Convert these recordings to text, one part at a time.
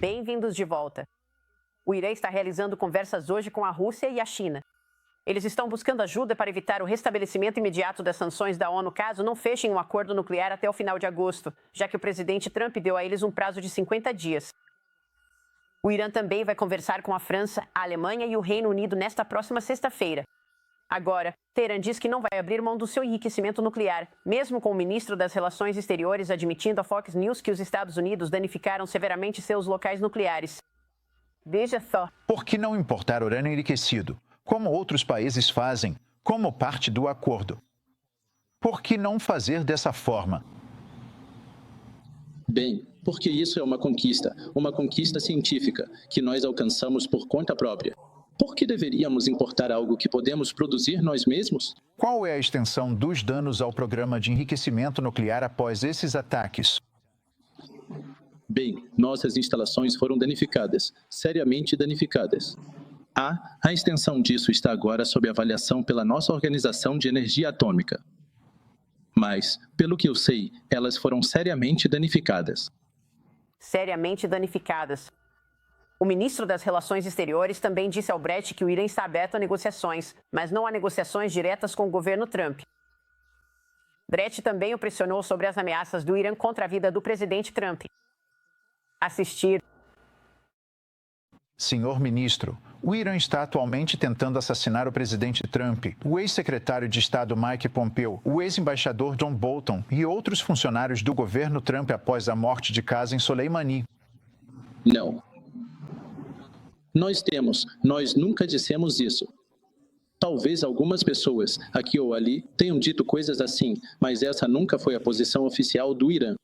Bem-vindos de volta. O Irã está realizando conversas hoje com a Rússia e a China. Eles estão buscando ajuda para evitar o restabelecimento imediato das sanções da ONU caso não fechem um acordo nuclear até o final de agosto, já que o presidente Trump deu a eles um prazo de 50 dias. O Irã também vai conversar com a França, a Alemanha e o Reino Unido nesta próxima sexta-feira. Agora, Teherã diz que não vai abrir mão do seu enriquecimento nuclear, mesmo com o ministro das Relações Exteriores admitindo à Fox News que os Estados Unidos danificaram severamente seus locais nucleares. Veja só. Por que não importar urânio enriquecido, como outros países fazem, como parte do acordo? Por que não fazer dessa forma? Bem, porque isso é uma conquista científica, que nós alcançamos por conta própria. Por que deveríamos importar algo que podemos produzir nós mesmos? Qual é a extensão dos danos ao programa de enriquecimento nuclear após esses ataques? Bem, nossas instalações foram danificadas, seriamente danificadas. A extensão disso está agora sob avaliação pela nossa Organização de Energia Atômica. Mas, pelo que eu sei, elas foram seriamente danificadas. Seriamente danificadas. O ministro das Relações Exteriores também disse ao Brett que o Irã está aberto a negociações, mas não a negociações diretas com o governo Trump. Brett também o pressionou sobre as ameaças do Irã contra a vida do presidente Trump. Assistir. Senhor ministro, o Irã está atualmente tentando assassinar o presidente Trump, o ex-secretário de Estado Mike Pompeo, o ex-embaixador John Bolton e outros funcionários do governo Trump após a morte de Qasem Soleimani. Não. Nós nunca dissemos isso. Talvez algumas pessoas, aqui ou ali, tenham dito coisas assim, mas essa nunca foi a posição oficial do Irã.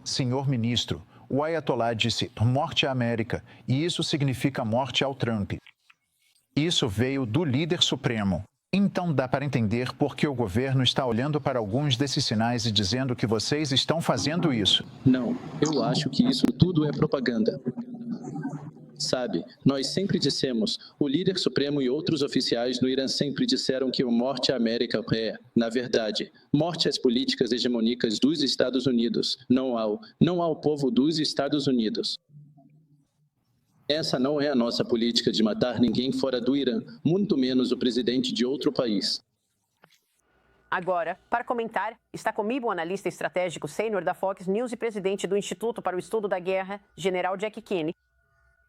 Senhor ministro, o Ayatollah disse morte à América, e isso significa morte ao Trump. Isso veio do líder supremo. Então dá para entender por que o governo está olhando para alguns desses sinais e dizendo que vocês estão fazendo isso. Não, eu acho que isso tudo é propaganda. Sabe, nós sempre dissemos, o líder supremo e outros oficiais no Irã sempre disseram que o morte à América é, na verdade, morte às políticas hegemônicas dos Estados Unidos, não ao povo dos Estados Unidos. Essa não é a nossa política de matar ninguém fora do Irã, muito menos o presidente de outro país. Agora, para comentar, está comigo o analista estratégico sênior da Fox News e presidente do Instituto para o Estudo da Guerra, General Jack Kinney.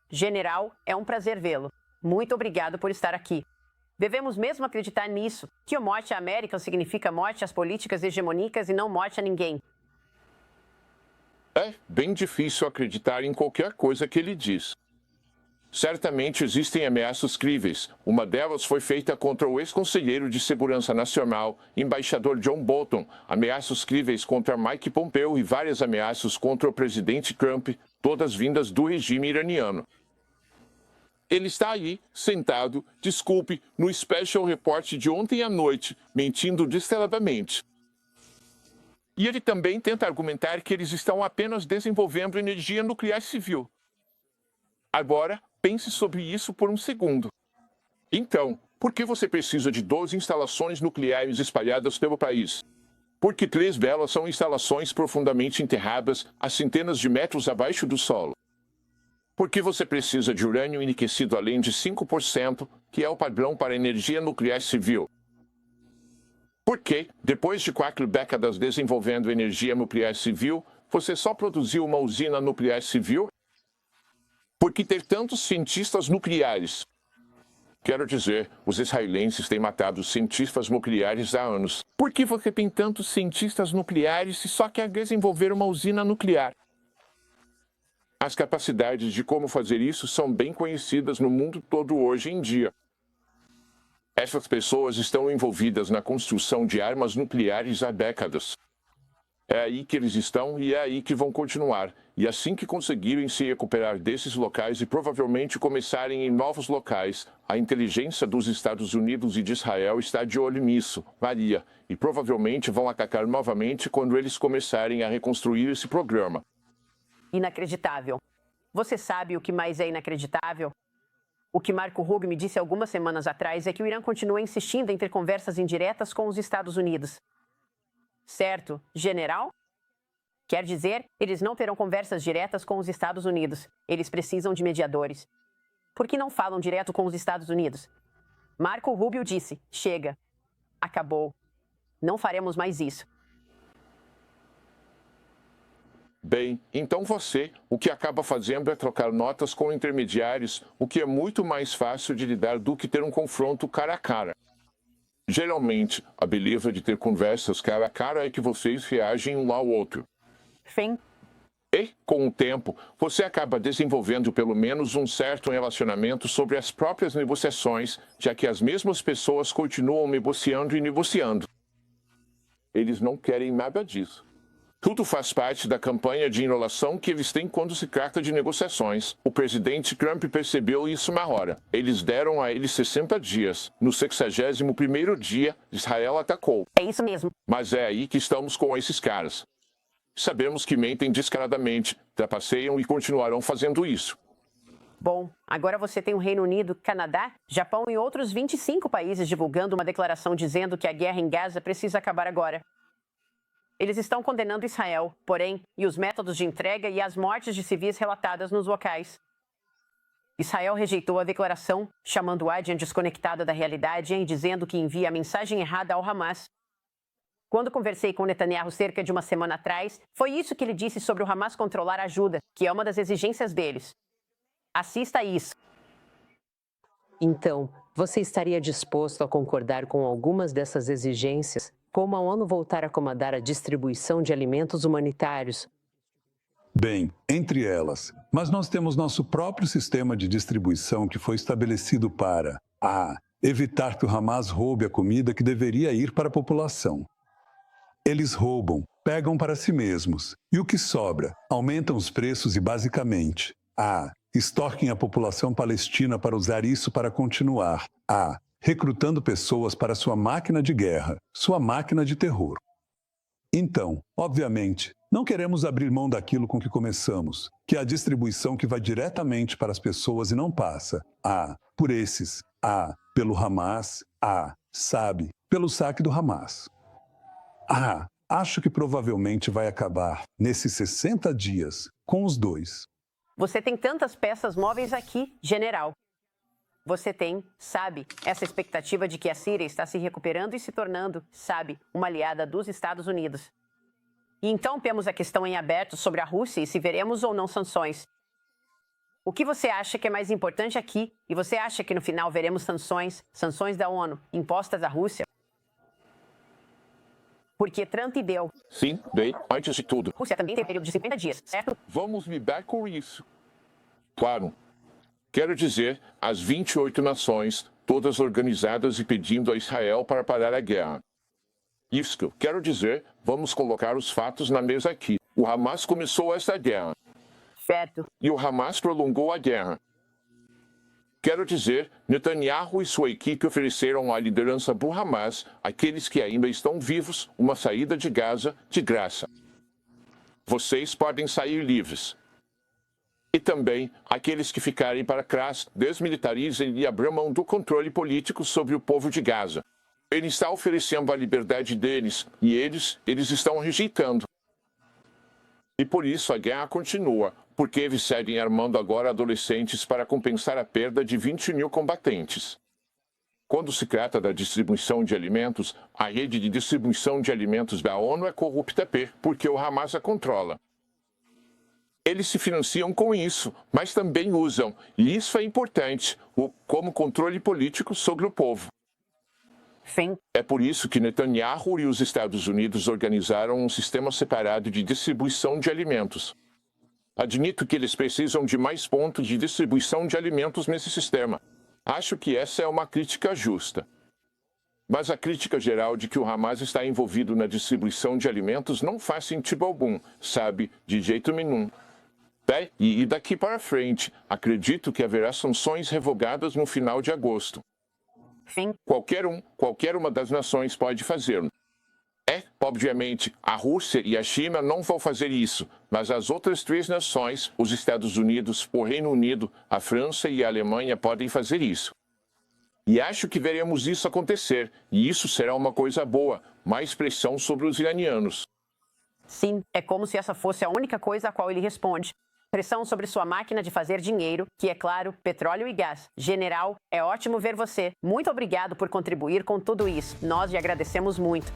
General, é um prazer vê-lo. Muito obrigado por estar aqui. Devemos mesmo acreditar nisso, que o morte à América significa morte às políticas hegemônicas e não morte a ninguém. É bem difícil acreditar em qualquer coisa que ele diz. Certamente existem ameaças críveis. Uma delas foi feita contra o ex-conselheiro de Segurança Nacional, embaixador John Bolton, ameaças críveis contra Mike Pompeo e várias ameaças contra o presidente Trump, todas vindas do regime iraniano. Ele está aí, sentado, desculpe, no Special Report de ontem à noite, mentindo descaradamente. E ele também tenta argumentar que eles estão apenas desenvolvendo energia nuclear civil. Agora, pense sobre isso por um segundo. Então, por que você precisa de 12 instalações nucleares espalhadas pelo país? Porque 3 delas são instalações profundamente enterradas a centenas de metros abaixo do solo. Por que você precisa de urânio enriquecido além de 5%, que é o padrão para energia nuclear civil? Porque, depois de 4 décadas desenvolvendo energia nuclear civil, você só produziu uma usina nuclear civil? Por que ter tantos cientistas nucleares? Quero dizer, os israelenses têm matado cientistas nucleares há anos. Por que você tem tantos cientistas nucleares se só quer desenvolver uma usina nuclear? As capacidades de como fazer isso são bem conhecidas no mundo todo hoje em dia. Essas pessoas estão envolvidas na construção de armas nucleares há décadas. É aí que eles estão e é aí que vão continuar. E assim que conseguirem se recuperar desses locais e provavelmente começarem em novos locais, a inteligência dos Estados Unidos e de Israel está de olho nisso, Maria, e provavelmente vão atacar novamente quando eles começarem a reconstruir esse programa. Inacreditável. Você sabe o que mais é inacreditável? O que Marco Rubio me disse algumas semanas atrás é que o Irã continua insistindo em ter conversas indiretas com os Estados Unidos. Certo, general? Quer dizer, eles não terão conversas diretas com os Estados Unidos. Eles precisam de mediadores. Por que não falam direto com os Estados Unidos? Marco Rubio disse: chega. Acabou. Não faremos mais isso. Bem, então você, o que acaba fazendo é trocar notas com intermediários, o que é muito mais fácil de lidar do que ter um confronto cara a cara. Geralmente, a beleza de ter conversas cara a cara é que vocês reagem um ao outro. Fim. E, com o tempo, você acaba desenvolvendo pelo menos um certo relacionamento sobre as próprias negociações, já que as mesmas pessoas continuam negociando e negociando. Eles não querem nada disso. Tudo faz parte da campanha de enrolação que eles têm quando se trata de negociações. O presidente Trump percebeu isso na hora. Eles deram a ele 60 dias. No 61º dia, Israel atacou. É isso mesmo. Mas é aí que estamos com esses caras. Sabemos que mentem descaradamente, trapaceiam e continuarão fazendo isso. Bom, agora você tem o Reino Unido, Canadá, Japão e outros 25 países divulgando uma declaração dizendo que a guerra em Gaza precisa acabar agora. Eles estão condenando Israel, porém, e os métodos de entrega e as mortes de civis relatadas nos locais. Israel rejeitou a declaração, chamando-a de desconectada da realidade e dizendo que envia a mensagem errada ao Hamas. Quando conversei com Netanyahu cerca de uma semana atrás, foi isso que ele disse sobre o Hamas controlar a ajuda, que é uma das exigências deles. Assista a isso. Então, você estaria disposto a concordar com algumas dessas exigências, como a ONU voltar a comandar a distribuição de alimentos humanitários? Bem, entre elas, mas nós temos nosso próprio sistema de distribuição que foi estabelecido para evitar que o Hamas roube a comida que deveria ir para a população. Eles roubam, pegam para si mesmos, e o que sobra, aumentam os preços e basicamente, extorquem a população palestina para usar isso para continuar, recrutando pessoas para sua máquina de guerra, sua máquina de terror. Então, obviamente, não queremos abrir mão daquilo com que começamos, que é a distribuição que vai diretamente para as pessoas e não passa, por esses, pelo Hamas, pelo saque do Hamas. Acho que provavelmente vai acabar, nesses 60 dias, com os dois. Você tem tantas peças móveis aqui, general. Você tem, essa expectativa de que a Síria está se recuperando e se tornando, uma aliada dos Estados Unidos. E então temos a questão em aberto sobre a Rússia e se veremos ou não sanções. O que você acha que é mais importante aqui? E você acha que no final veremos sanções da ONU impostas à Rússia? Porque Trump deu. Sim, bem, antes de tudo. A Rússia também tem período de 50 dias, certo? Vamos lidar com isso. Claro. Quero dizer, as 28 nações, todas organizadas e pedindo a Israel para parar a guerra. Isso que eu quero dizer, vamos colocar os fatos na mesa aqui. O Hamas começou essa guerra. Certo. E o Hamas prolongou a guerra. Quero dizer, Netanyahu e sua equipe ofereceram à liderança do Hamas, aqueles que ainda estão vivos, uma saída de Gaza de graça. Vocês podem sair livres. E também, aqueles que ficarem para trás, desmilitarizem e abram mão do controle político sobre o povo de Gaza. Ele está oferecendo a liberdade deles, e eles estão rejeitando. E por isso a guerra continua, porque eles seguem armando agora adolescentes para compensar a perda de 20 mil combatentes. Quando se trata da distribuição de alimentos, a rede de distribuição de alimentos da ONU é corrupta porque o Hamas a controla. Eles se financiam com isso, mas também usam, e isso é importante, como controle político sobre o povo. Sim. É por isso que Netanyahu e os Estados Unidos organizaram um sistema separado de distribuição de alimentos. Admito que eles precisam de mais pontos de distribuição de alimentos nesse sistema. Acho que essa é uma crítica justa. Mas a crítica geral de que o Hamas está envolvido na distribuição de alimentos não faz sentido algum, de jeito nenhum. E daqui para frente, acredito que haverá sanções revogadas no final de agosto. Sim. Qualquer uma das nações pode fazê-lo. Obviamente, a Rússia e a China não vão fazer isso, mas as outras 3 nações, os Estados Unidos, o Reino Unido, a França e a Alemanha podem fazer isso. E acho que veremos isso acontecer, e isso será uma coisa boa, mais pressão sobre os iranianos. Sim, é como se essa fosse a única coisa a qual ele responde. Pressão sobre sua máquina de fazer dinheiro, que é claro, petróleo e gás. General, é ótimo ver você. Muito obrigado por contribuir com tudo isso. Nós lhe agradecemos muito.